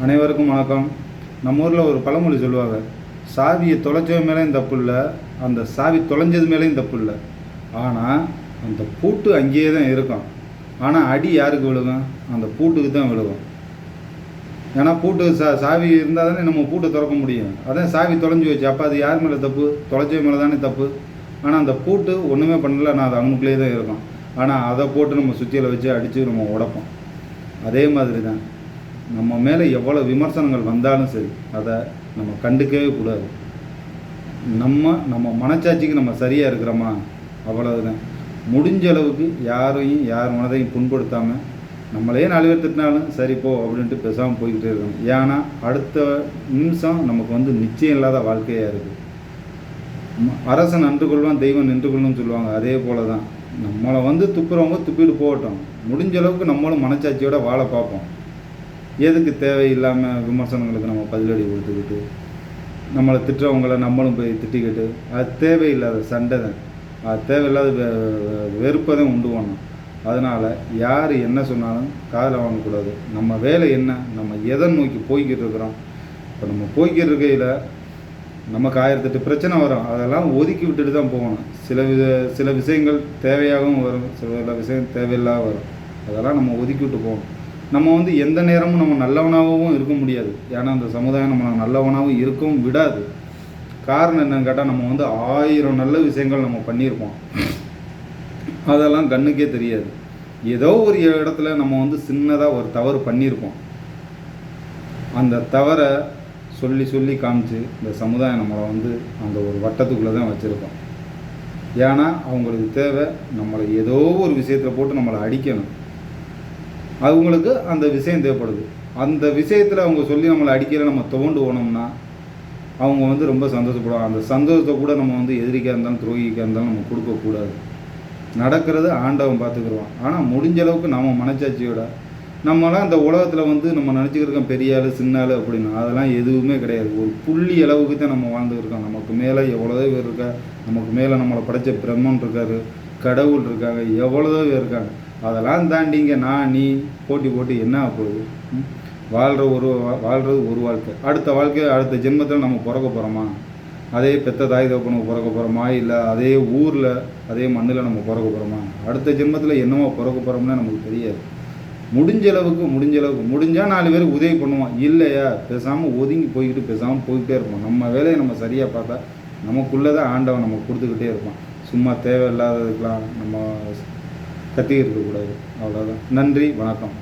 அனைவருக்கும் வணக்கம். நம்ம ஊரில் ஒரு பழமொழி சொல்லுவாங்க, சாவியை தொலைச்சது மேலேயும் தப்பு இல்லை, அந்த சாவி தொலைஞ்சது மேலேயும் தப்பு இல்லை. ஆனால் அந்த பூட்டு அங்கேயே தான் இருக்கும். ஆனால் அடி யாருக்கு விழுகும்? அந்த பூட்டுக்கு தான் விழுகும். ஏன்னா பூட்டு சாவி இருந்தால் தானே நம்ம பூட்டை திறக்க முடியும். அதான் சாவி தொலைஞ்சி வச்சு, அப்போ அது யார் மேலே தப்பு? தொலைச்சது மேலே தானே தப்பு. ஆனால் அந்த பூட்டு ஒன்றுமே பண்ணல, நான் அது அவனுக்குள்ளேயே தான் இருக்கும். ஆனால் அதை போட்டு நம்ம சுற்றியில் வச்சு அடித்து நம்ம உடைப்போம். அதே மாதிரி தான் நம்ம மேலே எவ்வளோ விமர்சனங்கள் வந்தாலும் சரி, அதை நம்ம கண்டுக்கவே கூடாது. நம்ம மனச்சாட்சிக்கு நம்ம சரியாக இருக்கிறோமா, அவ்வளவுதான். முடிஞ்ச அளவுக்கு யார் மனதையும் புண்படுத்தாமல், நம்மளே 4 பேர் திட்டினாலும் சரி போ அப்படின்ட்டு பேசாமல் போய்கிட்டே இருக்கணும். ஏன்னா அடுத்த நிமிஷம் நமக்கு நிச்சயம் இல்லாத வாழ்க்கையாக இருக்குது. அரசன் நன்று கொள்வான், தெய்வம் நின்று கொள்ளும்னு சொல்லுவாங்க. அதே போல தான் நம்மளை துப்புறவங்க துப்பிட்டு போகட்டும். முடிஞ்ச அளவுக்கு நம்மளும் மனச்சாட்சியோட வாழ பார்ப்போம். எதுக்கு தேவையில்லாமல் விமர்சனங்களுக்கு நம்ம பதிலடி கொடுத்துக்கிட்டு, நம்மளை திட்டுறவங்கள நம்மளும் போய் திட்டிக்கிட்டு, அது தேவையில்லாத சண்டை தான். அது தேவையில்லாத வெறுப்பை தான் உண்டு பண்ணணும். அதனால் யார் என்ன சொன்னாலும் காதில் வாங்கக்கூடாது. நம்ம வேலை என்ன, நம்ம எதை நோக்கி போய்கிட்டு இருக்கிறோம். இப்போ நம்ம போய்கிட்டு இருக்கையில் நமக்கு 1008 பிரச்சனை வரும். அதெல்லாம் ஒதுக்கி விட்டுட்டு தான் போகணும். சில விஷயங்கள் தேவையாகவும் வரும், சில விஷயம் தேவையில்லாத வரும். அதெல்லாம் நம்ம ஒதுக்கி விட்டு போகணும். நம்ம எந்த நேரமும் நம்ம நல்லவனாகவும் இருக்க முடியாது. ஏன்னா அந்த சமுதாயம் நம்ம நல்லவனாகவும் இருக்கவும் விடாது. காரணம் என்னன்னு கேட்டால், நம்ம 1000 நல்ல விஷயங்கள் நம்ம பண்ணியிருப்போம். அதெல்லாம் கண்ணுக்கே தெரியாது. ஏதோ ஒரு இடத்துல நம்ம சின்னதாக ஒரு தவறு பண்ணியிருப்போம். அந்த தவறை சொல்லி காமிச்சு இந்த சமுதாயம் நம்மளை அந்த ஒரு வட்டத்துக்குள்ளே தான் வச்சுருக்கோம். ஏன்னா அவங்களுக்கு தேவை நம்மளை ஏதோ ஒரு விஷயத்தில் போட்டு நம்மளை அடிக்கணும். அவங்களுக்கு அந்த விஷயம் தேவைப்படுது. அந்த விஷயத்தில் அவங்க சொல்லி நம்மளை அடிக்கல, நம்ம துவண்டு போனோம்னா அவங்க ரொம்ப சந்தோஷப்படுவாங்க. அந்த சந்தோஷத்தை கூட நம்ம எதிரிக்காக இருந்தாலும் துரோகிக்காக இருந்தாலும் நம்ம கொடுக்கக்கூடாது. நடக்கிறது ஆண்டவன் பார்த்துக்குருவான். ஆனால் முடிஞ்ச அளவுக்கு நம்ம மனச்சாட்சியோட நம்மளாம் அந்த உலகத்தில் நம்ம நினச்சிக்கிருக்கோம் பெரிய ஆள் சின்ன ஆள் அப்படின்னு. அதெல்லாம் எதுவுமே கிடையாது. ஒரு புள்ளி அளவுக்கு தான் நம்ம வாழ்ந்துருக்கோம். நமக்கு மேலே எவ்வளோதோ பேர் இருக்கா, நமக்கு மேலே நம்மளை படைத்த பிரம்மன் இருக்கார், கடவுள் இருக்காங்க, எவ்வளோதோ பேர் இருக்காங்க. அதெல்லாம் தாண்டிங்க நீ போட்டி என்ன போகுது? வாழ்கிறது ஒரு வாழ்க்கை. அடுத்த ஜென்மத்தில் நம்ம பிறக்க போகிறோமா? அதே பெத்த தாய் தகப்பனுக்கு பிறக்க போகிறோமா? இல்லை அதே ஊரில் அதே மண்ணில் நம்ம பிறக்க போகிறோமா? அடுத்த ஜென்மத்தில் என்னமோ பிறக்க போகிறோம்னா நமக்கு தெரியாது. முடிஞ்ச அளவுக்கு முடிஞ்சால் 4 பேருக்கு உதவி பண்ணுவோம். இல்லையா பேசாமல் ஒதுங்கி போய்கிட்டே இருப்போம். நம்ம வேலையை நம்ம சரியாக பார்த்தா நமக்குள்ளே தான் ஆண்டவன் நம்ம கொடுத்துக்கிட்டே இருப்போம். சும்மா தேவையில்லாததுக்கெலாம் நம்ம கத்திக்கிட்டு இருக்கக்கூடாது. அவ்வளோதான். நன்றி, வணக்கம்.